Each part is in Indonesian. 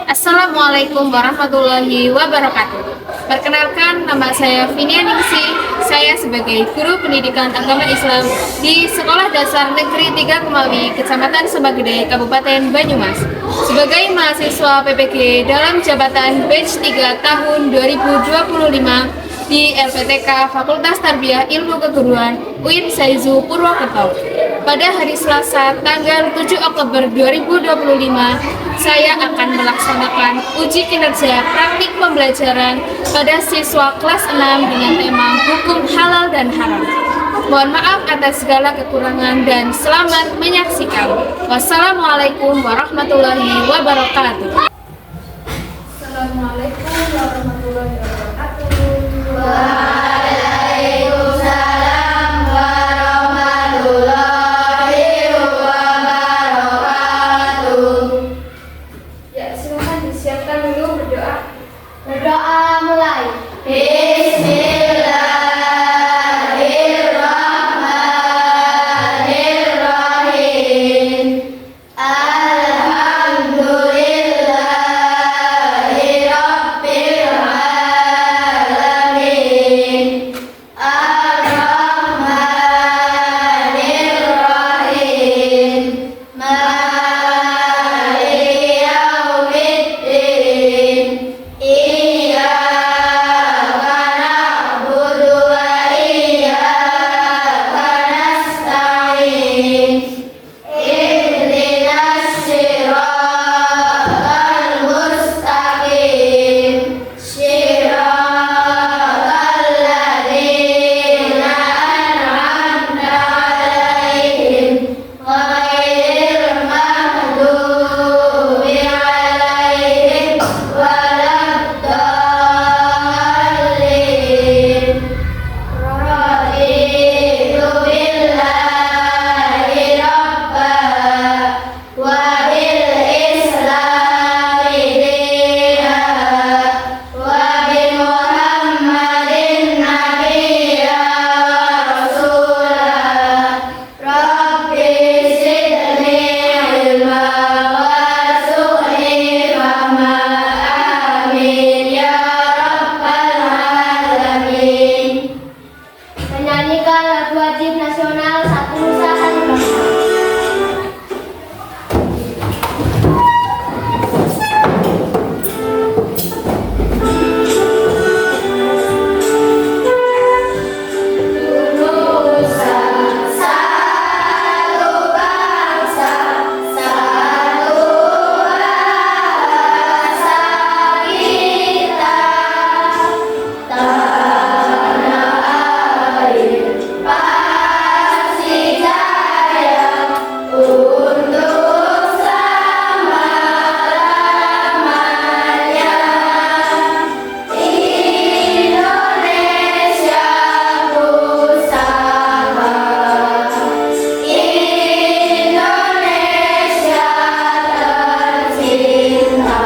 Assalamualaikum warahmatullahi wabarakatuh. Perkenalkan, nama saya Vinia Ningsi. Saya sebagai guru pendidikan agama Islam di Sekolah Dasar Negeri 3 Kemawi, Kecamatan Sembagede, Kabupaten Banyumas. Sebagai mahasiswa PPG dalam jabatan batch 3 tahun 2025 di LPTK Fakultas Tarbiyah Ilmu Keguruan UIN Saizu Purwokerto. Pada hari Selasa tanggal 7 Oktober 2025, saya akan melaksanakan uji kinerja praktik pembelajaran pada siswa kelas 6 dengan tema Hukum Halal dan Haram. Mohon maaf atas segala kekurangan dan selamat menyaksikan. Wassalamualaikum warahmatullahi wabarakatuh. Assalamualaikum warahmatullahi wabarakatuh. Waalaikumsalam warahmatullahi wabarakatuh. Ya, silakan disiapkan dulu berdoa. Berdoa mulai. Bismillahirrahmanirrahim. Alhamdulillahi rabbil alamin. Ar-Rahmanir-Rahim. Maliki yaumiddin. Iyyaka na'budu wa iyyaka nasta'in. Ihdinas siratal mustaqim. Siratal ladzina an'amta 'alaihim ghairil maghdubi 'alaihim waladdallin. Raditu billahi rabba wa bil islami dina wa bi Muhammadin nabiyya rasulah. Rabbi zidni ilma warzuqni fahma. Amin ya rabbal alamin. Menyanyikan lagu wajib nasional Satu Nusa Satu Bangsa. Nusa satu bangsa, satu rasa kita. Tanah air pasti jaya untuk selama-lamanya. Indonesia pusaka, Indonesia tercinta.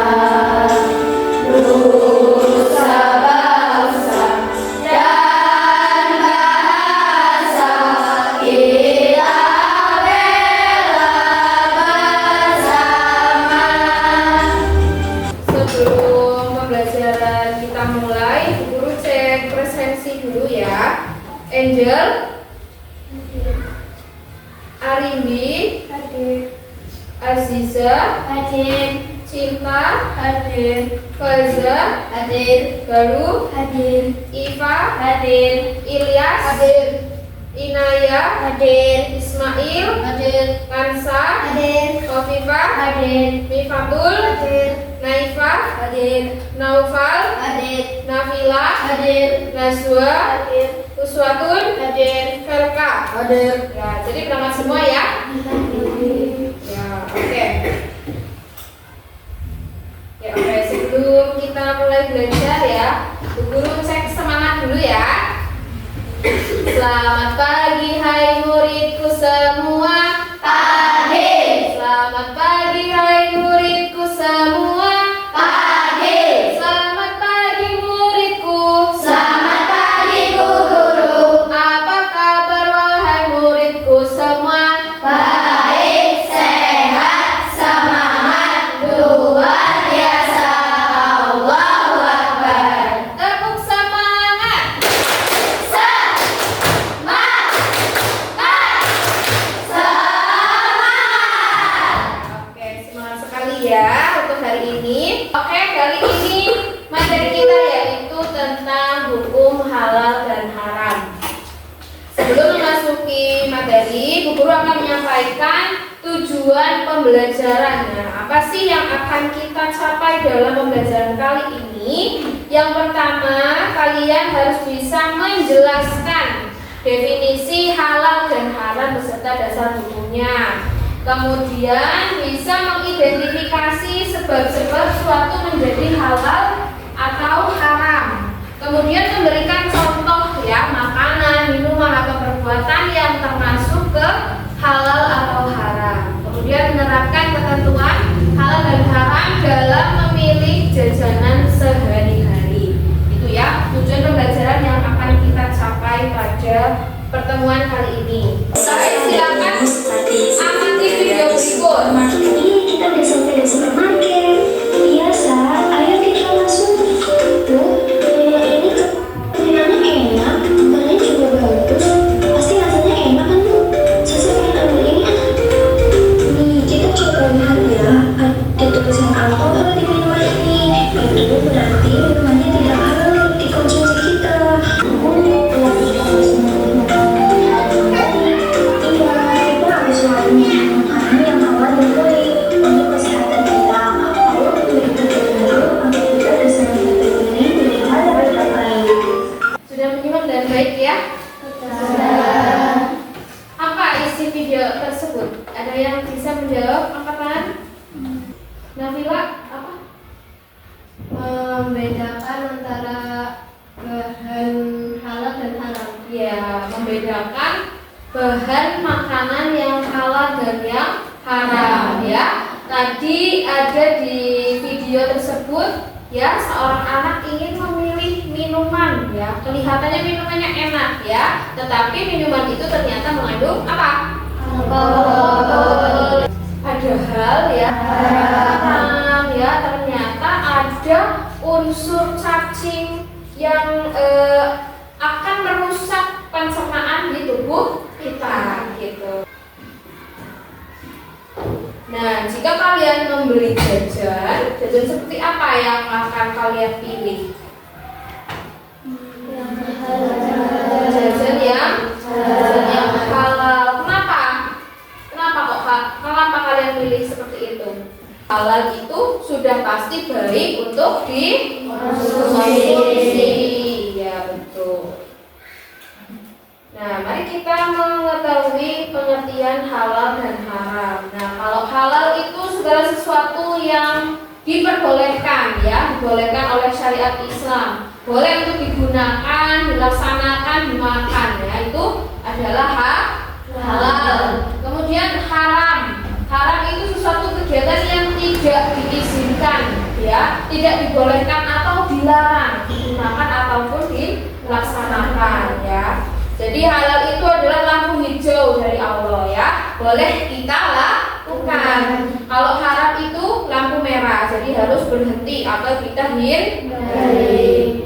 Nusa bangsa dan bahasa kita bela bersama. Sebelum pembelajaran kita mulai, guru cek presensi dulu ya. Angel, Arimbi, Hadir. Aziza, Hadir. Cinta, Hadir. Faiza, Hadir. Galuh, Hadir. Iva, Hadir. Ilyas, Hadir. Inaya, Hadir. Ismail, Hadir. Kansa, Hadir. Kofifa, Hadir. Mifatul, Hadir. Naifa, Hadir. Naufal, Hadir. Nafila, Hadir. Najwa, Hadir. Uswatun, Hadir. Felka. Hadir. Ya, jadi berangkat semua ya. Ya, oke. Ya, oke. Sebelum kita mulai belajar ya, Bu Guru cek semangat dulu ya. Selamat pagi hai muridku semua. Pagi. Selamat pagi hai muridku semua. Pagi. Selamat pagi muridku. Selamat pagi Bu Guru. Apa kabar wahai muridku semua? Baik, sehat, semangat, luar biasa. guru akan menyampaikan tujuan pembelajarannya. Apa sih yang akan kita capai dalam pembelajaran kali ini? Yang pertama, kalian harus bisa menjelaskan definisi halal dan haram beserta dasar hukumnya. Kemudian bisa mengidentifikasi sebab-sebab suatu menjadi halal atau haram. Kemudian memberikan contoh ya, makanan, minuman atau perbuatan yang termasuk ke halal atau haram. Kemudian menerapkan ketentuan halal dan haram dalam memilih jajanan sehari-hari. Itu ya tujuan pembelajaran yang akan kita capai pada pertemuan kali ini. Baik, silakan amati video berikut. Ini kita udah sampai di supermarket. Biasa, ayo kita masuk. Tuh, ini tuh mainannya enak, barangnya juga bagus. Pasti rasanya enak kan tuh. Saya pengen ambil ini ah. Nih, kita coba lihat ya. Ada tulisan alkohol di minuman ini. Itu berarti minumannya tidak halal dikonsumsi kita. Sudah menyimak dan baik ya? Apa isi video tersebut? Ada yang bisa menjawab angkatan? Nabila, apa? Membedakan antara bahan halal dan haram. Ya, membedakan bahan makanan yang halal dan yang haram ya. Tadi ada di video tersebut ya, seorang anak ingin memilih minuman ya. Kelihatannya minumannya enak ya, tetapi minuman itu ternyata mengandung apa? Alkohol. Padahal ya haram ya, ternyata ada unsur cacing yang akan merusak pencernaan di tubuh kita gitu. Nah, jika kalian membeli jajan seperti apa yang akan kalian pilih? Jajan yang halal. Kenapa kalian pilih seperti itu? Halal itu sudah pasti baik untuk dikonsumsi. Ya, betul. Nah, mari kita mengetahui pengertian halal dan haram. Nah, kalau halal itu segala sesuatu yang diperbolehkan ya, dibolehkan oleh syariat Islam. Boleh untuk digunakan, dilaksanakan, dimakan ya, itu adalah halal. Kemudian haram. Haram itu sesuatu kegiatan yang tidak diizinkan ya, tidak dibolehkan atau dilarang digunakan ataupun dilaksanakan ya. Jadi halal itu adalah lampu hijau dari Allah ya, boleh kita lakukan. Kalau haram itu lampu merah, jadi harus berhenti atau kita hindari.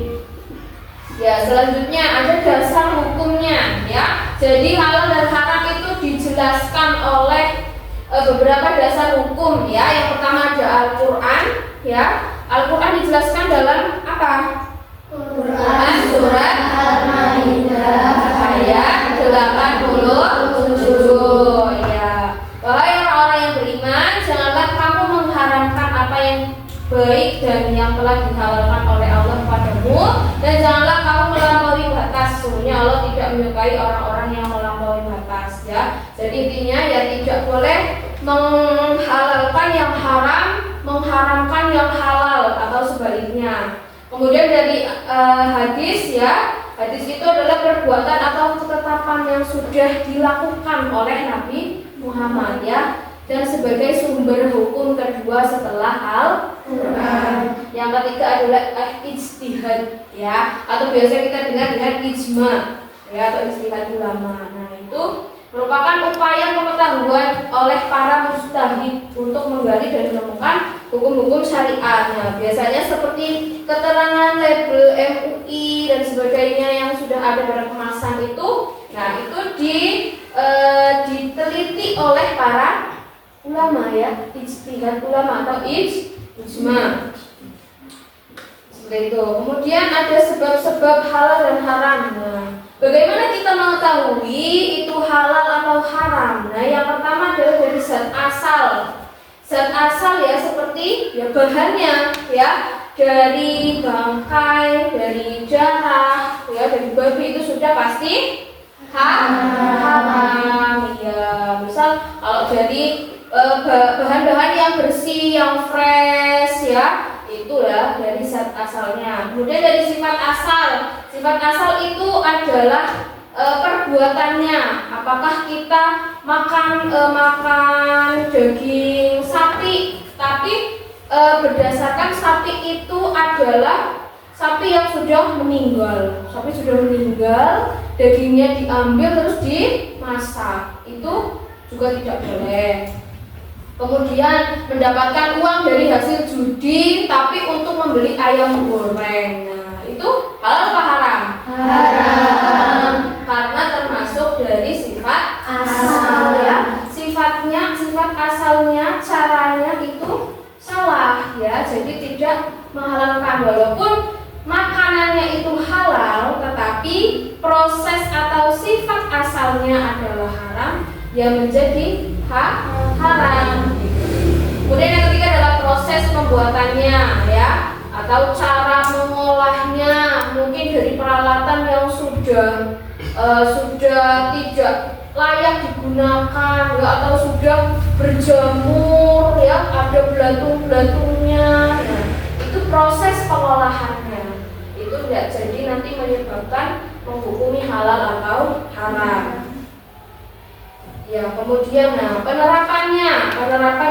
Ya, selanjutnya ada dasar hukumnya ya. Jadi halal dan haram itu dijelaskan oleh beberapa dasar hukum ya. Yang pertama ada Al-Qur'an ya. Al-Qur'an dijelaskan dalam apa? Quran surat Al-Maidah ayat 87 ya. Wahai orang-orang yang beriman, janganlah kamu mengharamkan apa yang baik dan yang telah dihalalkan oleh Allah kepadamu, dan janganlah kamu melampaui batas. Sesungguhnya Allah tidak menyukai orang-orang yang melampaui batas ya. Jadi intinya ya, tidak boleh menghalalkan yang haram, mengharamkan yang halal atau sebaliknya. Kemudian dari hadis ya, hadis itu adalah perbuatan atau ketetapan yang sudah dilakukan oleh Nabi Muhammad ya, dan sebagai sumber hukum kedua setelah Al-Quran. Yang ketiga adalah ijtihad ya, atau biasa kita dengar dengan ijma ya, atau ijtihad ulama. Nah, itu merupakan upaya pengetahuan oleh para mujtahid untuk menggali dan menemukan hukum-hukum syariat. Nah, biasanya seperti keterangan label MUI dan sebagainya yang sudah ada pada kemasan itu, nah itu diteliti oleh para ulama ya, ijtihad ulama atau ijma. Seperti itu. Kemudian ada sebab-sebab halal dan haram. Nah, Bagaimana kita mengetahui itu halal atau haram? Nah, yang pertama adalah dari zat asal. Zat asal ya seperti ya bahannya ya, dari bangkai, dari darah, ya dari babi itu sudah pasti haram. Ya, misal kalau dari bahan-bahan yang bersih, yang fresh ya, itulah dari zat asalnya. Kemudian dari sifat asal. Sifat asal itu adalah perbuatannya. Apakah kita makan daging sapi, tapi berdasarkan sapi itu adalah sapi yang sudah meninggal. Sapi sudah meninggal, dagingnya diambil terus dimasak. Itu juga tidak boleh. Kemudian mendapatkan uang dari hasil judi tapi untuk membeli ayam goreng. Nah, itu halal apa haram? Haram. Karena termasuk dari sifat asal ya. Sifat asalnya, caranya itu salah ya. Jadi tidak menghalalkan, walaupun makanannya itu halal, tetapi proses atau sifat asalnya adalah haram, yang menjadi haram. Kemudian yang ketiga adalah proses pembuatannya ya, atau cara mengolahnya, mungkin dari peralatan yang sudah tidak layak digunakan ya, atau sudah berjamur ya, ada belatung-belatungnya. Nah, itu proses pengolahannya. Itu tidak jadi nanti menyebabkan menghukumi halal atau haram. Ya, kemudian penerapan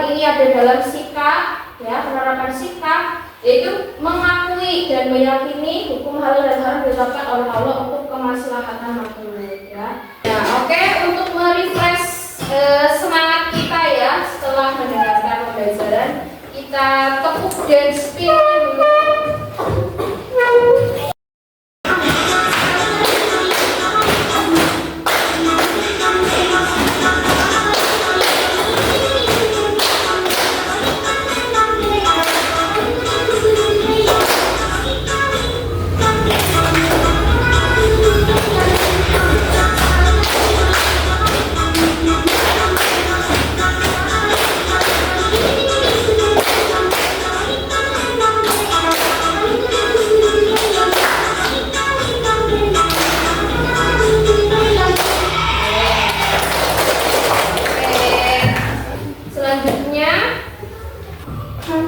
ini ada dalam sikap ya, penerapan sikap yaitu mengakui dan meyakini hukum halal dan haram ditetapkan oleh Allah untuk kemaslahatan makhluk ya. Nah, oke, untuk merefresh semangat kita ya setelah mendengarkan pembelajaran, kita tepuk dan spin dulu.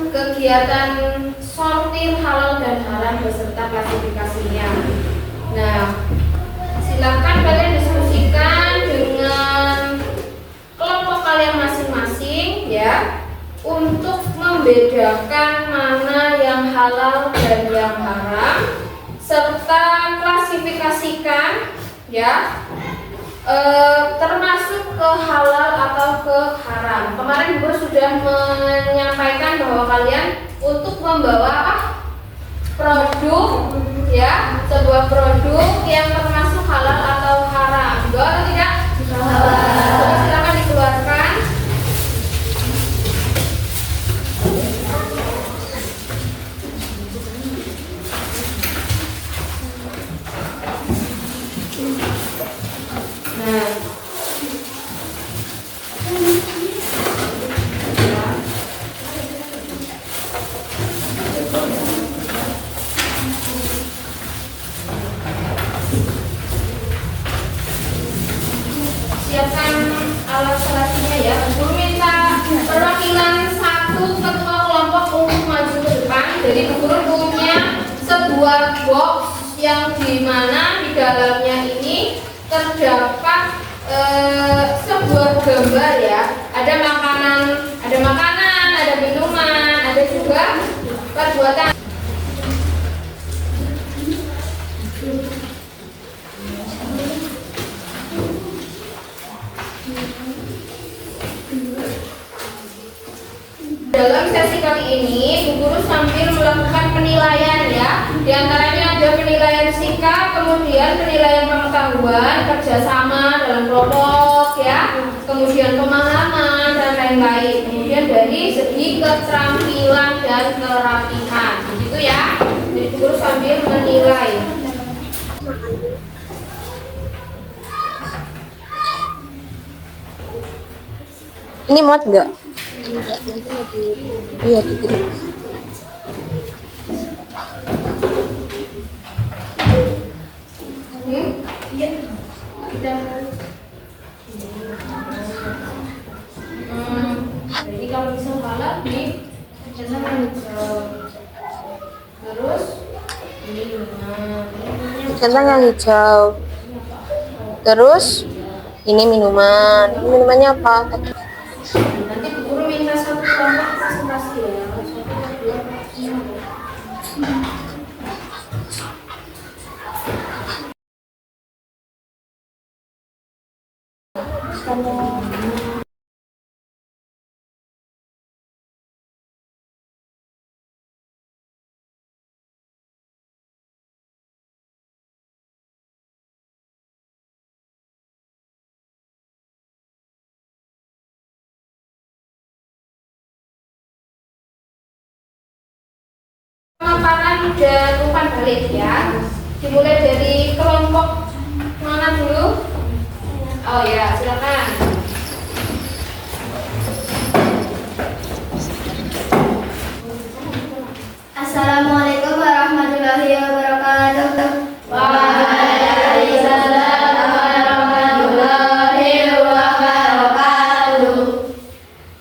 Kegiatan sortir halal dan haram beserta klasifikasinya. Nah, silakan kalian diskusikan dengan kelompok kalian masing-masing ya, untuk membedakan mana yang halal dan yang haram, serta klasifikasikan ya, termasuk ke halal atau ke haram. Kemarin Ibu sudah menyampaikan bahwa kalian untuk membawa apa? Produk ya, sebuah produk yang termasuk halal atau haram. Betul atau tidak? Halal. Silakan dikeluarkan. Nah, siapkan alat selasinya ya. Guru minta perwakilan satu ketua kelompok untuk maju ke depan. Jadi guru punya sebuah box yang dimana di dalamnya ini terdapat sebuah gambar ya. Ada makanan, ada minuman, ada juga perbuatan. Dalam sesi kali ini, Bu Guru sambil melakukan penilaian ya. Di antaranya ada penilaian sikap, kemudian penilaian pengetahuan, kerjasama dalam kelompok ya, kemudian pemahaman dan lain-lain. Kemudian dari segi keterampilan dan kerapihan, begitu ya. Jadi Bu Guru sambil menilai. Ini muat nggak? Iya, gitu. Jadi kalau bisa balap nih, centang hijau. Terus ini Centang yang hijau. Terus ini minuman. Ini minumannya apa? nanti guru minta satu kelompok presentasi ya. Pemaparan dan umpan balik ya. Dimulai dari kelompok mana dulu? Oh ya, silakan. Assalamualaikum warahmatullahi wabarakatuh. Waalaikumsalam warahmatullahi wabarakatuh.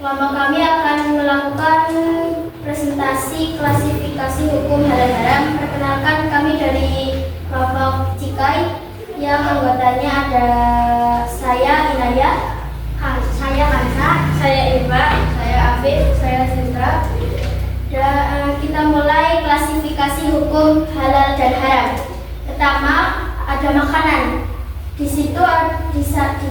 Kelompok kami akan melakukan presentasi klasifikasi hukum halal haram. Perkenalkan, kami dari kelompok Cikai yang anggotanya ada saya Inaya, saya Hansa, saya Eva, saya Afif, saya Sintra. Dan kita mulai klasifikasi hukum halal dan haram. Pertama, ada makanan. Di situ di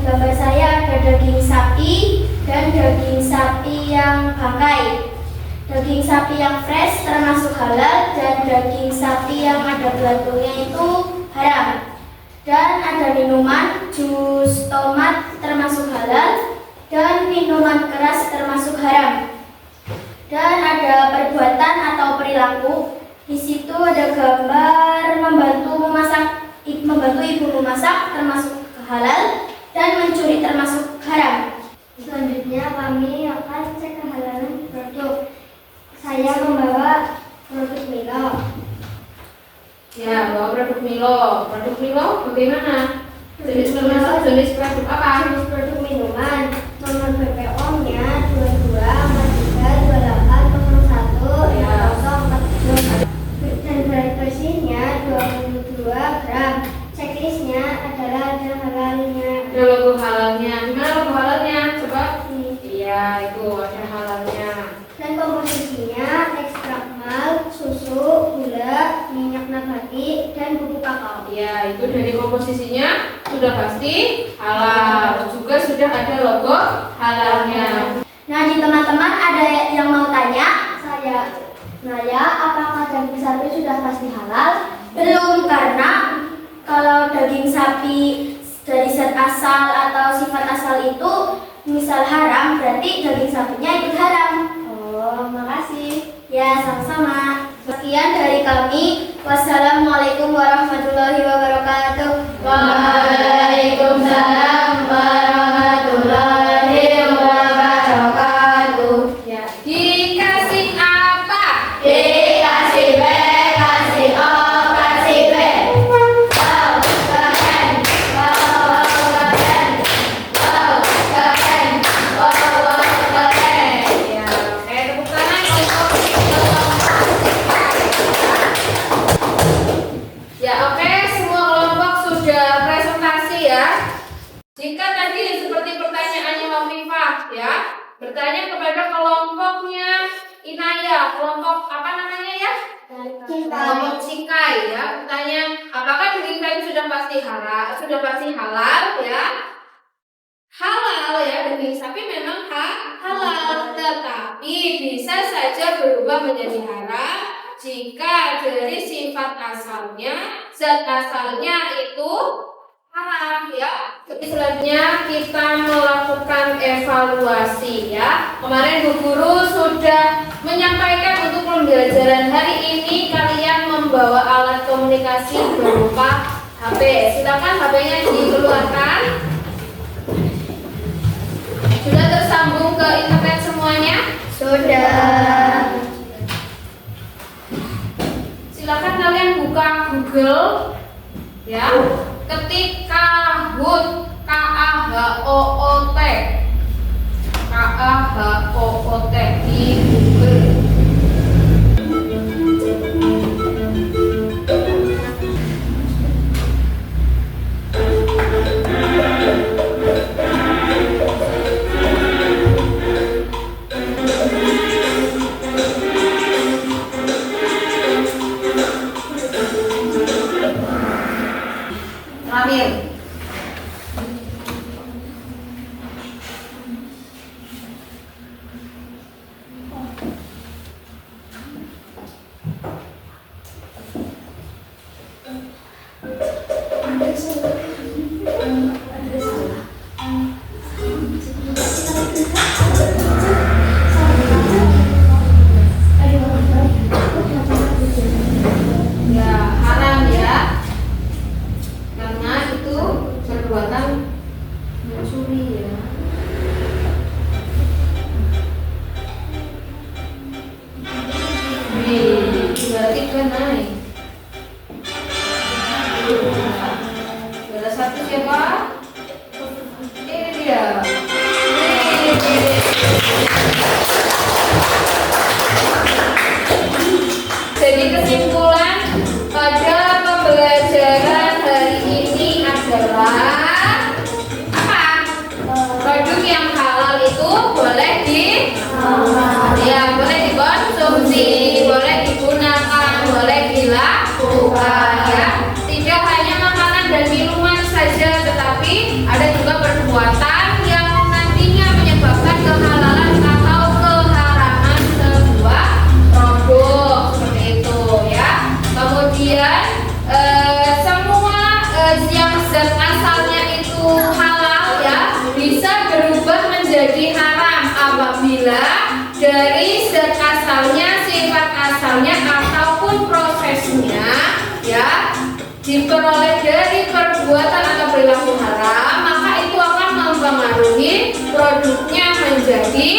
gambar saya ada daging sapi dan daging sapi yang bangkai. Daging sapi yang fresh termasuk halal dan daging sapi yang ada belantungnya itu haram. Dan ada minuman, jus tomat termasuk halal dan minuman keras termasuk haram. Dan ada perbuatan atau perilaku. Di situ ada gambar membantu ibu memasak termasuk halal dan mencuri termasuk haram. Selanjutnya kami akan cek kehalalan produk. Saya membawa produk Milo. Ya, bawa produk Milo. Produk Milo bagaimana? Jenis produk apa? Jenis produk minuman. Nomor BPOM-nya 22 43 28 01 Ya. 040. Dan berat bersihnya 22 gram. Checklistnya adalah ada halalnya. Ada logo halalnya. Gimana logo halalnya? Coba. Ini. Iya, itu ada halalnya. Dan komposisinya ekstrak malt, susu, gula, minyak nabati, dan bubuk kakao. Ya, itu dari komposisinya sudah pasti halal. Juga sudah ada logo halalnya. Nah, di teman-teman ada yang mau tanya? Saya, apakah daging sapi sudah pasti halal? Belum, karena kalau daging sapi dari zat asal atau sifat asal itu misal haram, berarti daging sapinya ikut haram. Oh, makasih. Ya, sama-sama. Sekian dari kami. Wassalamualaikum warahmatullahi wabarakatuh. Waalaikumsalam warahmatullahi wabarakatuh. Ya, dikasih apa? Dikasih B, kasih O, kasih B. Wow, keren. Wow, keren. Wow, keren. Wow, keren. Ya, oke, tepuk tangan untuk ya, oke, semua kelompok sudah presentasi ya. Jika tadi seperti pertanyaannya Wafifah ya, bertanya kepada kelompoknya Inaya, kelompok apa namanya ya? Kelompok Cikai ya. Bertanya, apakah daging sapi sudah pasti halal ya? Halal ya, daging sapi memang halal, tetapi bisa saja berubah menjadi haram jika dari sifat asalnya, zat asalnya itu haram ya. Jadi selanjutnya kita melakukan evaluasi ya. Kemarin Bu Guru sudah menyampaikan untuk pembelajaran hari ini kalian membawa alat komunikasi berupa HP. Silakan HP-nya dikeluarkan. Sudah tersambung ke internet semuanya? Sudah. Silakan kalian buka Google ya. Ketik Kahoot, K-A-H-O-O-T. K-A-H-O-O-T di Google. Terakhir. Ya, haram ya. Karena itu perbuatan mencuri ya. Berarti kan naik. Juara satu siapa? Ini dia. Jadi kesimpulan pada pembelajaran hari ini adalah apa? Produk yang halal itu boleh boleh dikonsumsi, boleh digunakan, boleh dilakukan ya. Tidak hanya makanan dan minuman saja, tetapi ada juga perbuatan yang nantinya menyebabkan kehalalan atau keharaman sebuah produk seperti itu ya. Kemudian semua yang zat asalnya itu halal ya bisa berubah menjadi haram apabila dari zat asalnya, sifat asalnya ataupun prosesnya ya diperoleh dari perbuatan atau perilaku haram, maka itu akan mempengaruhi produknya menjadi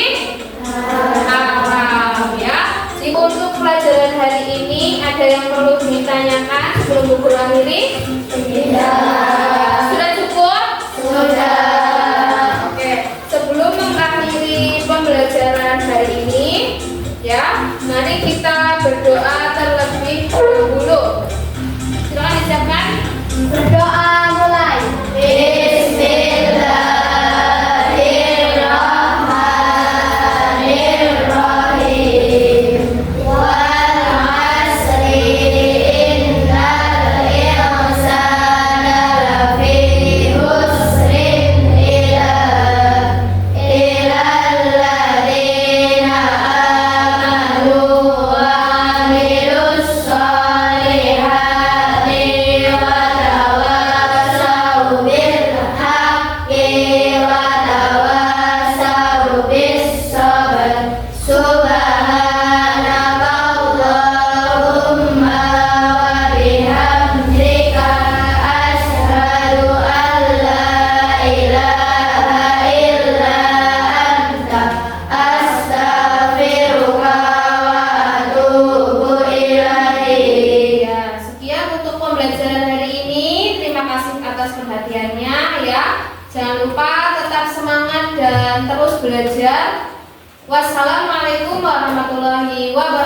haram ya. Jadi untuk pelajaran hari ini ada yang perlu ditanyakan sebelum buku akhiri? Tidak. Sudah cukup? Sudah. Oke, sebelum mengakhiri pembelajaran hari ini ya, mari kita berdoa terlebih dahulu. Silakan disiapkan. Berdoa mulai. Bismillahirrahmanirrahim. Wal 'asri innal insana lafi khusrin illa alladzina amanu wa 'amilus shalihati wa tawassaw bil haqqi wa tawassaw bis sabr. Subhanakallahumma wa bihamdika asyhadu an la ilaha illa anta astaghfiruka wa atubu ilaik. Ya, sekian untuk pembelajaran hari ini. Terima kasih atas perhatiannya ya. Jangan lupa tetap semangat dan terus belajar. Wassalamualaikum warahmatullahi wabarakatuh.